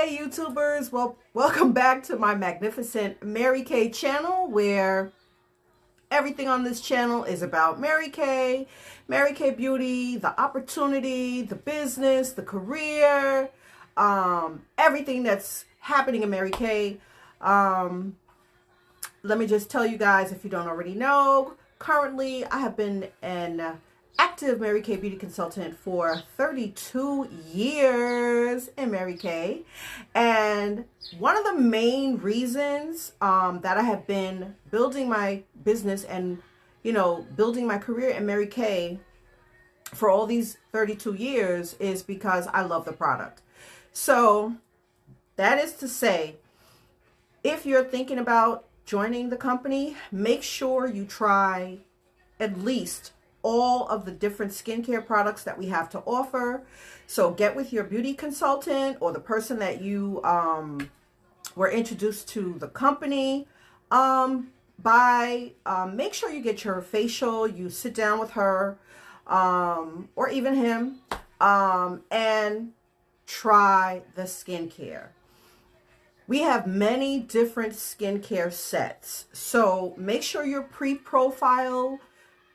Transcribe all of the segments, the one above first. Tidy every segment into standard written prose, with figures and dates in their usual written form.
Hey YouTubers, well, welcome back to my magnificent Mary Kay channel, where everything on this channel is about Mary Kay Beauty, the opportunity, the business, the career, everything that's happening in Mary Kay. Let me just tell you guys, if you don't already know, currently I have been an active Mary Kay beauty consultant for 32 years in Mary Kay. And one of the main reasons that I have been building my business and, building my career in Mary Kay for all these 32 years is because I love the product. So that is to say, if you're thinking about joining the company, make sure you try at least all of the different skincare products that we have to offer. So get with your beauty consultant or the person that you were introduced to the company make sure you get your facial, you sit down with her or even him and try the skincare. We have many different skincare sets, so make sure you're pre-profiled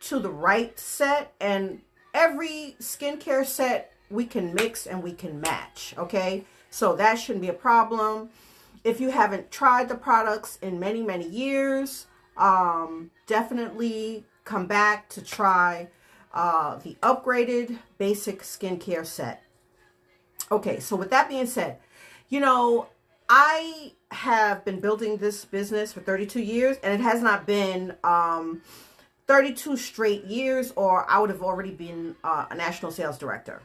to the right set, and every skincare set we can mix and we can match, okay? So that shouldn't be a problem. If you haven't tried the products in many years, definitely come back to try the upgraded basic skincare set. Okay, so with that being said, I have been building this business for 32 years, and it has not been 32 straight years, or I would have already been a national sales director.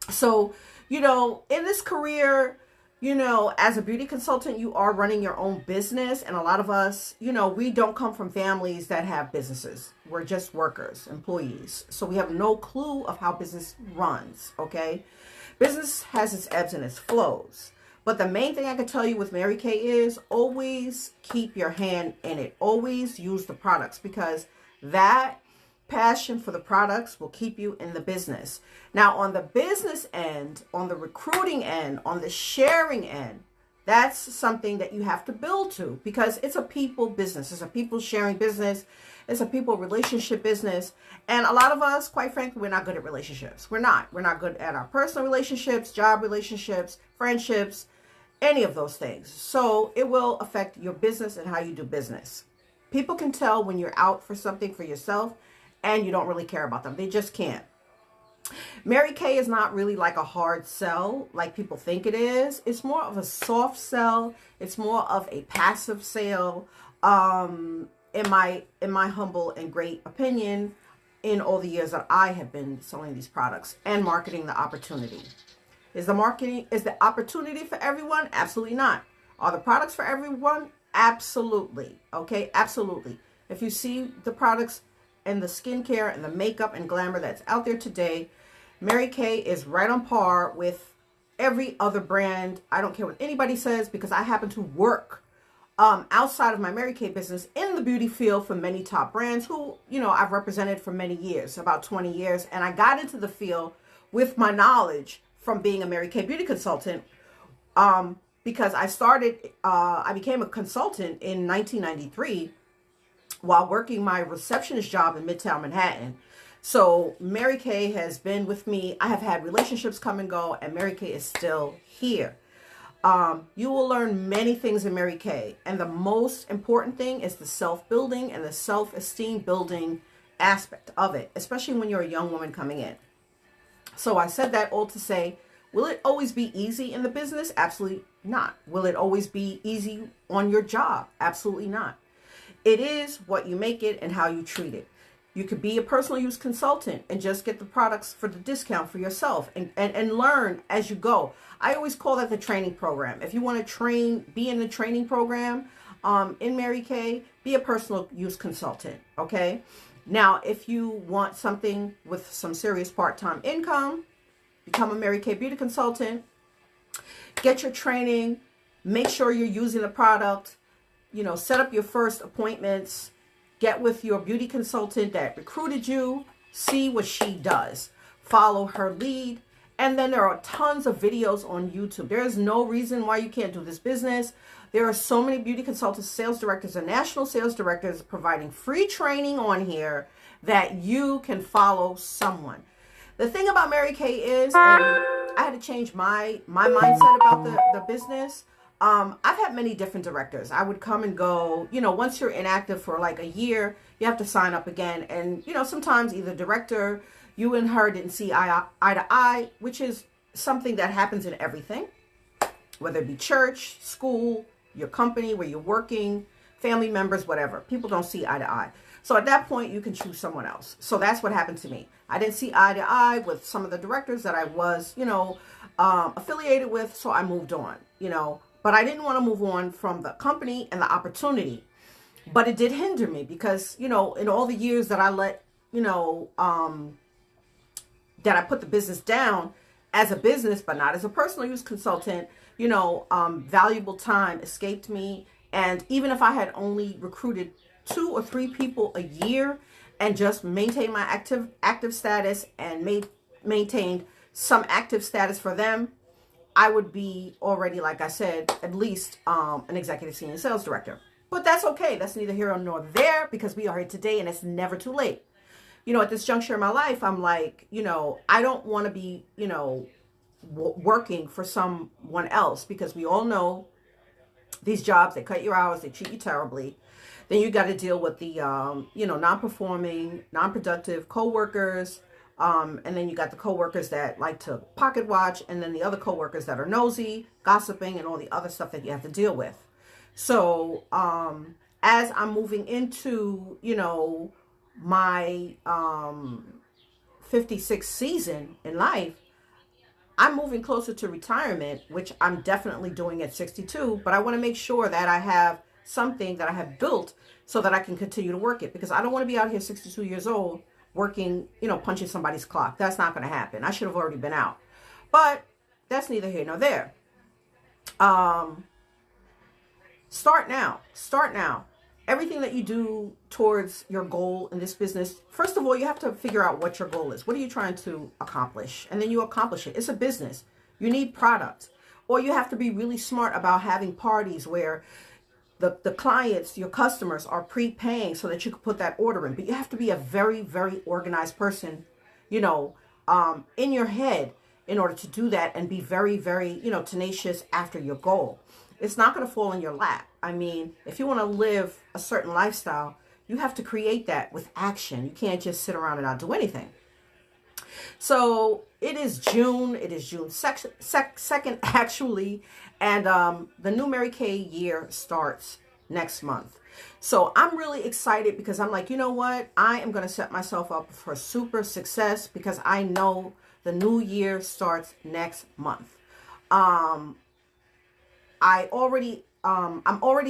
So, in this career, as a beauty consultant, you are running your own business. And a lot of us, we don't come from families that have businesses. We're just workers, employees. So we have no clue of how business runs, okay? Business has its ebbs and its flows. But the main thing I can tell you with Mary Kay is always keep your hand in it. Always use the products, because that passion for the products will keep you in the business. Now, on the business end, on the recruiting end, on the sharing end, that's something that you have to build to, because it's a people business. It's a people sharing business. It's a people relationship business. And a lot of us, quite frankly, we're not good at relationships. We're not. We're not good at our personal relationships, job relationships, friendships, any of those things. So it will affect your business and how you do business. People can tell when you're out for something for yourself and you don't really care about them. They just can't. Mary Kay is not really like a hard sell like people think it is. It's more of a soft sell. It's more of a passive sale. In my humble and great opinion, in all the years that I have been selling these products and marketing the opportunity. Is the opportunity for everyone? Absolutely not. Are the products for everyone? Absolutely. Okay, absolutely. If you see the products and the skincare and the makeup and glamour that's out there today, Mary Kay is right on par with every other brand. I don't care what anybody says, because I happen to work outside of my Mary Kay business in the beauty field for many top brands who, I've represented for many years, about 20 years. And I got into the field with my knowledge from being a Mary Kay beauty consultant, because I became a consultant in 1993 while working my receptionist job in Midtown Manhattan. So Mary Kay has been with me. I have had relationships come and go, and Mary Kay is still here. You will learn many things in Mary Kay, and the most important thing is the self-building and the self-esteem building aspect of it, especially when you're a young woman coming in. So I said that all to say, will it always be easy in the business? Absolutely not. Will it always be easy on your job? Absolutely not. It is what you make it and how you treat it. You could be a personal use consultant and just get the products for the discount for yourself and learn as you go. I always call that the training program. If you want to be in the training program in Mary Kay, be a personal use consultant, okay? Now, if you want something with some serious part-time income, become a Mary Kay beauty consultant, get your training, make sure you're using the product, set up your first appointments, get with your beauty consultant that recruited you, see what she does, follow her lead, And then there are tons of videos on YouTube. There is no reason why you can't do this business. There are so many beauty consultants, sales directors, and national sales directors providing free training on here that you can follow someone. The thing about Mary Kay is, and I had to change my mindset about the business. I've had many different directors. I would come and go, once you're inactive for like a year, you have to sign up again. And, sometimes either director, you and her didn't see eye to eye, which is something that happens in everything, whether it be church, school, your company, where you're working, family members, whatever. People don't see eye to eye. So at that point, you can choose someone else. So that's what happened to me. I didn't see eye to eye with some of the directors that I was, affiliated with. So I moved on, but I didn't want to move on from the company and the opportunity. But it did hinder me because, in all the years that I let, that I put the business down as a business, but not as a personal use consultant, valuable time escaped me. And even if I had only recruited 2 or 3 people a year and just maintained my active status and maintained some active status for them, I would be already, like I said, at least an executive senior sales director. But that's okay. That's neither here nor there because we are here today and it's never too late. At this juncture in my life, I'm like, I don't want to be, working for someone else because we all know these jobs, they cut your hours, they treat you terribly. Then you got to deal with the, non-performing, non-productive coworkers. And then you got the coworkers that like to pocket watch. And then the other coworkers that are nosy, gossiping, and all the other stuff that you have to deal with. So as I'm moving into, my 56th season in life, I'm moving closer to retirement, which I'm definitely doing at 62. But I want to make sure that I have something that I have built so that I can continue to work it, because I don't want to be out here 62 years old working, punching somebody's clock. That's not going to happen. I should have already been out, but that's neither here nor there. Start now. Everything that you do towards your goal in this business, first of all, you have to figure out what your goal is. What are you trying to accomplish? And then you accomplish it. It's a business. You need product. Or you have to be really smart about having parties where the clients, your customers, are prepaying so that you can put that order in. But you have to be a very, very organized person, in your head in order to do that and be very, very, tenacious after your goal. It's not going to fall in your lap. I mean, if you want to live a certain lifestyle, you have to create that with action. You can't just sit around and not do anything. So it is June. It is June 2nd, actually. And the new Mary Kay year starts next month. So I'm really excited because I'm like, you know what? I am going to set myself up for super success because I know the new year starts next month. I'm already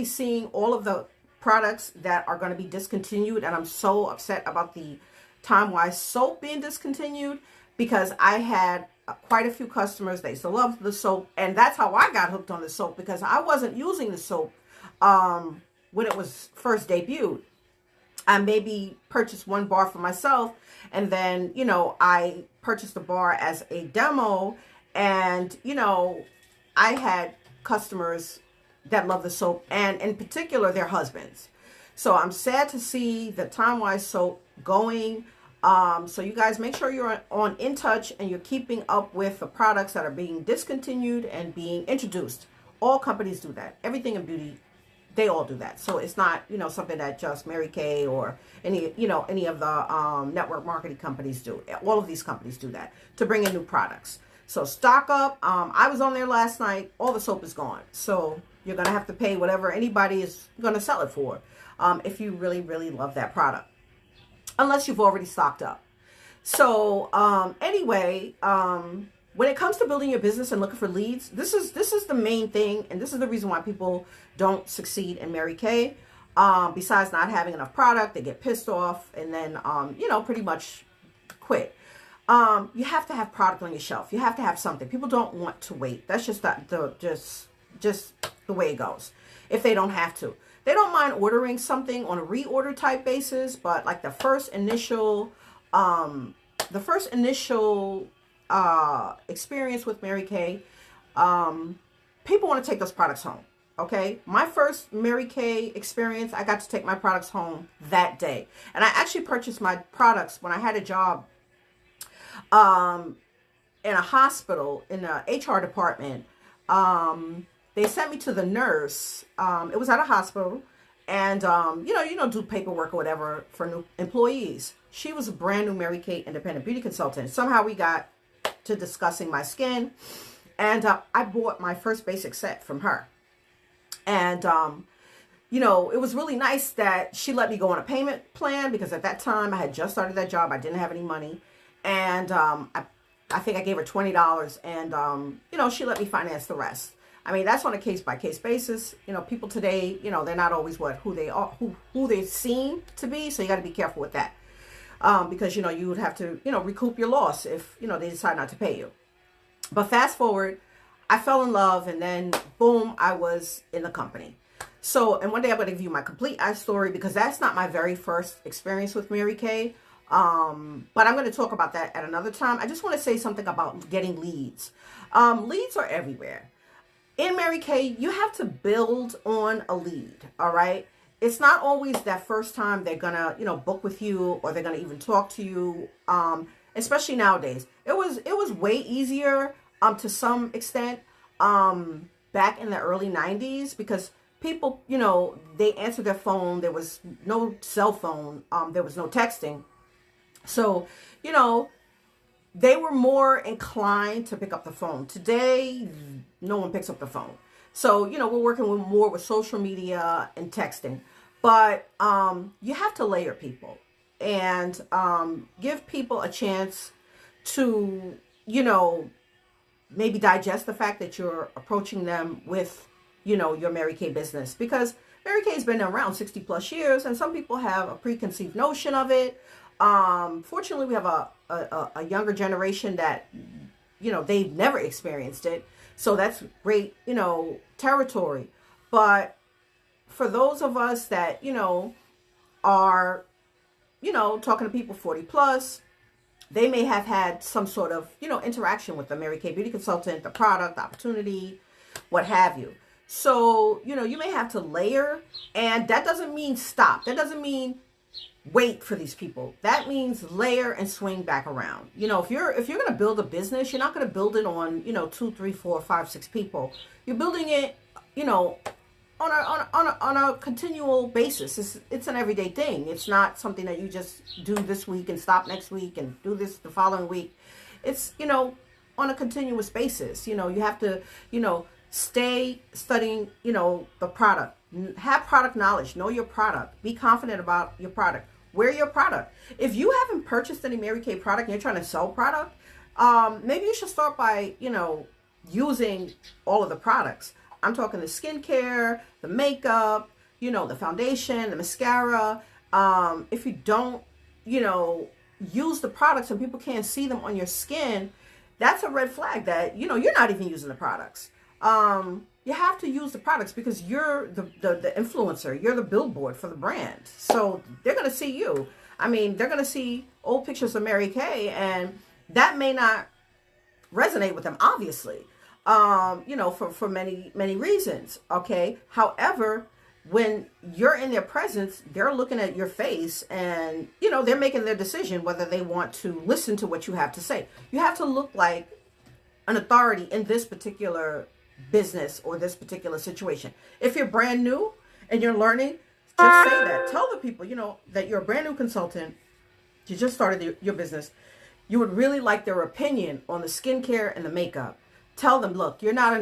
seeing all of the products that are going to be discontinued. And I'm so upset about the Time-Wise soap being discontinued because I had quite a few customers. They used to love the soap. And that's how I got hooked on the soap, because I wasn't using the soap when it was first debuted. I maybe purchased 1 bar for myself. And then, I purchased a bar as a demo. And, I had customers that love the soap, and in particular their husbands. So I'm sad to see the Time-Wise soap going. So you guys make sure you're on In Touch and you're keeping up with the products that are being discontinued and being introduced. All companies do that. Everything in beauty, they all do that. So it's not, something that just Mary Kay or any of the network marketing companies do. All of these companies do that to bring in new products. So stock up. I was on there last night. All the soap is gone. So you're going to have to pay whatever anybody is going to sell it for if you really, really love that product. Unless you've already stocked up. So anyway, when it comes to building your business and looking for leads, this is the main thing. And this is the reason why people don't succeed in Mary Kay. Besides not having enough product, they get pissed off and then, pretty much quit. You have to have product on your shelf. You have to have something. People don't want to wait. That's just just the way it goes. If they don't have to, they don't mind ordering something on a reorder type basis. But like the first initial experience with Mary Kay, people want to take those products home. Okay, my first Mary Kay experience, I got to take my products home that day, and I actually purchased my products when I had a job in a hospital in the HR department. They sent me to the nurse. It was at a hospital, and do paperwork or whatever for new employees. She was a brand new Mary Kay independent beauty consultant. Somehow we got to discussing my skin, and I bought my first basic set from her. And it was really nice that she let me go on a payment plan, because at that time I had just started that job. I didn't have any money, and I think I gave her $20, and she let me finance the rest. I mean, that's on a case-by-case basis. People today, they're not always who they are, who they seem to be. So you got to be careful with that. Because, you would have to, recoup your loss if, they decide not to pay you. But fast forward, I fell in love, and then boom, I was in the company. So, and one day I'm going to give you my complete story, because that's not my very first experience with Mary Kay. But I'm going to talk about that at another time. I just want to say something about getting leads. Leads are everywhere. In Mary Kay, you have to build on a lead, all right? It's not always that first time they're going to, book with you, or they're going to even talk to you, especially nowadays. It was way easier to some extent back in the early 90s, because people, they answered their phone. There was no cell phone. There was no texting. So, they were more inclined to pick up the phone. Today, no one picks up the phone. So, we're working more with social media and texting. But you have to layer people and give people a chance to, maybe digest the fact that you're approaching them with, your Mary Kay business. Because Mary Kay's been around 60 plus years, and some people have a preconceived notion of it. Fortunately, we have a younger generation that, they've never experienced it. So that's great, territory. But for those of us that, are, talking to people 40 plus, they may have had some sort of, interaction with the Mary Kay beauty consultant, the product, the opportunity, what have you. So, you may have to layer, and that doesn't mean stop. That doesn't mean wait for these people. That means layer and swing back around. If you're going to build a business, you're not going to build it on, 2, 3, 4, 5, 6 people. You're building it, on a continual basis. It's an everyday thing. It's not something that you just do this week and stop next week and do this the following week. It's, on a continuous basis. You have to, stay studying, the product. Have product knowledge. Know your product. Be confident about your product. Wear your product. If you haven't purchased any Mary Kay product and you're trying to sell product, maybe you should start by, using all of the products. I'm talking the skincare, the makeup, the foundation, the mascara. If you don't, use the products and people can't see them on your skin, that's a red flag that, you're not even using the products. You have to use the products, because you're the influencer. You're the billboard for the brand. So they're going to see you. I mean, they're going to see old pictures of Mary Kay, and that may not resonate with them, obviously, for many, many reasons. Okay. However, when you're in their presence, they're looking at your face, and, they're making their decision whether they want to listen to what you have to say. You have to look like an authority in this particular business or this particular situation. If you're brand new and you're learning, just say that. Tell the people, that you're a brand new consultant. You just started your business. You would really like their opinion on the skincare and the makeup. Tell them, look, you're not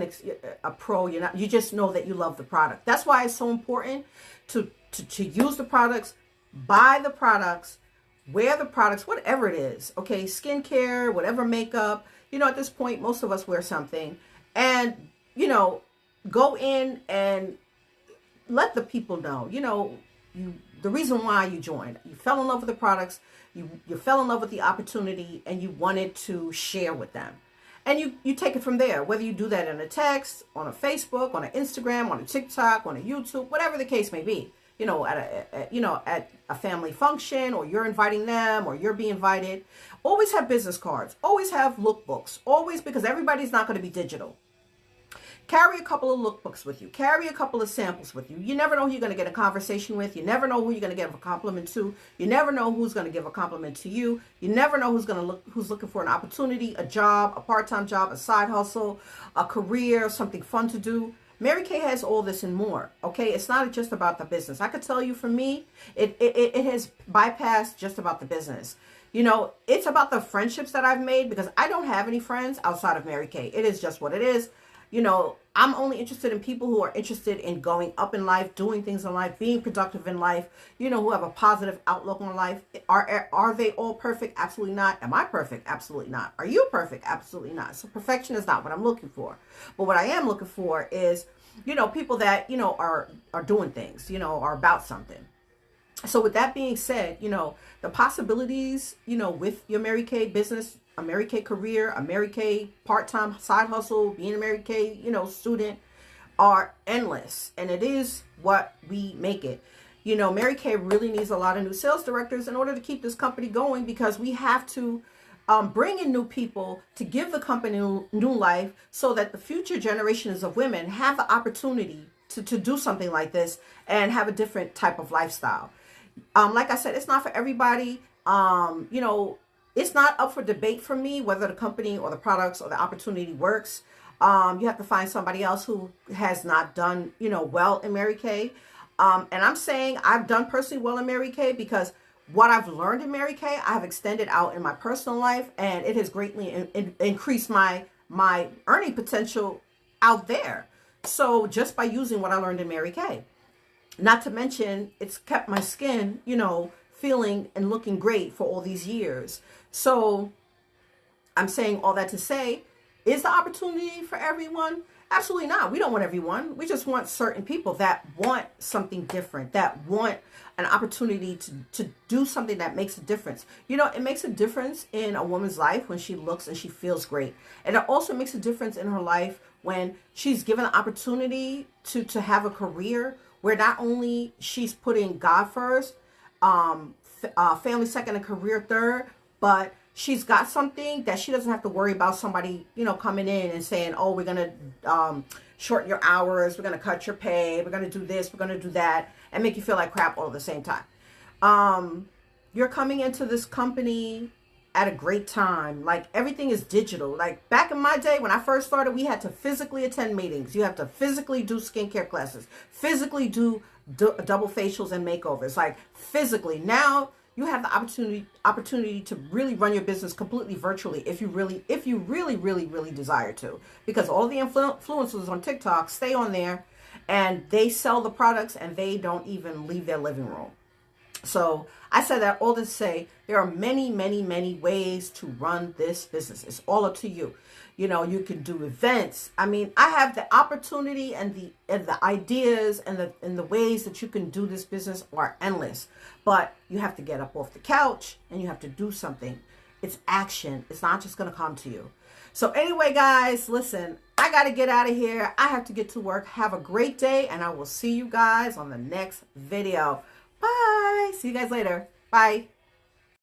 a pro. You just know that you love the product. That's why it's so important to use the products, buy the products, wear the products, whatever it is. Okay, skincare, whatever makeup. At this point, most of us wear something. And go in and let the people know, the reason why you joined. You fell in love with the products, you fell in love with the opportunity, and you wanted to share with them. And you take it from there, whether you do that in a text, on a Facebook, on an Instagram, on a TikTok, on a YouTube, whatever the case may be. at a family function, or you're inviting them, or you're being invited, always have business cards, always have lookbooks, always, because everybody's not going to be digital. Carry a couple of lookbooks with you. Carry a couple of samples with you. You never know who you're going to get a conversation with. You never know who you're going to give a compliment to. You never know who's going to give a compliment to you. You never know who's looking for an opportunity, a job, a part-time job, a side hustle, a career, something fun to do. Mary Kay has all this and more. Okay, it's not just about the business. I could tell you, for me, it has bypassed just about the business. It's about the friendships that I've made, because I don't have any friends outside of Mary Kay. It is just what it is. I'm only interested in people who are interested in going up in life, doing things in life, being productive in life, who have a positive outlook on life. Are they all perfect? Absolutely not. Am I perfect? Absolutely not. Are you perfect? Absolutely not. So perfection is not what I'm looking for. But what I am looking for is, people that, are doing things, are about something. So with that being said, the possibilities, with your Mary Kay business, a Mary Kay career, a Mary Kay part-time side hustle, being a Mary Kay, student, are endless. And it is what we make it. Mary Kay really needs a lot of new sales directors in order to keep this company going, because we have to bring in new people to give the company new life, so that the future generations of women have the opportunity to do something like this and have a different type of lifestyle. Like I said, it's not for everybody. It's not up for debate for me whether the company or the products or the opportunity works. You have to find somebody else who has not done, well in Mary Kay. And I'm saying I've done personally well in Mary Kay, because what I've learned in Mary Kay, I have extended out in my personal life, and it has greatly increased my earning potential out there. So just by using what I learned in Mary Kay. Not to mention, it's kept my skin, feeling and looking great for all these years. So I'm saying all that to say, is the opportunity for everyone? Absolutely not. We don't want everyone. We just want certain people that want something different, that want an opportunity to do something that makes a difference. It makes a difference in a woman's life when she looks and she feels great. And it also makes a difference in her life when she's given an opportunity to have a career where not only she's putting God first, family second, and career third, but she's got something that she doesn't have to worry about somebody, coming in and saying, oh, we're going to shorten your hours, we're going to cut your pay, we're going to do this, we're going to do that, and make you feel like crap all at the same time. You're coming into this company at a great time. Like, everything is digital. Like, back in my day when I first started, we had to physically attend meetings. You have to physically do skincare classes, physically do double facials and makeovers, like physically. Now you have the opportunity to really run your business completely virtually, if you really desire to, because all the influencers on TikTok stay on there and they sell the products and they don't even leave their living room. So I said that all to say, there are many, many, many ways to run this business. It's all up to you. You can do events. I mean, I have the opportunity, and the ideas and the ways that you can do this business are endless. But you have to get up off the couch and you have to do something. It's action. It's not just going to come to you. So anyway, guys, listen, I got to get out of here. I have to get to work. Have a great day, and I will see you guys on the next video. Bye. See you guys later. Bye.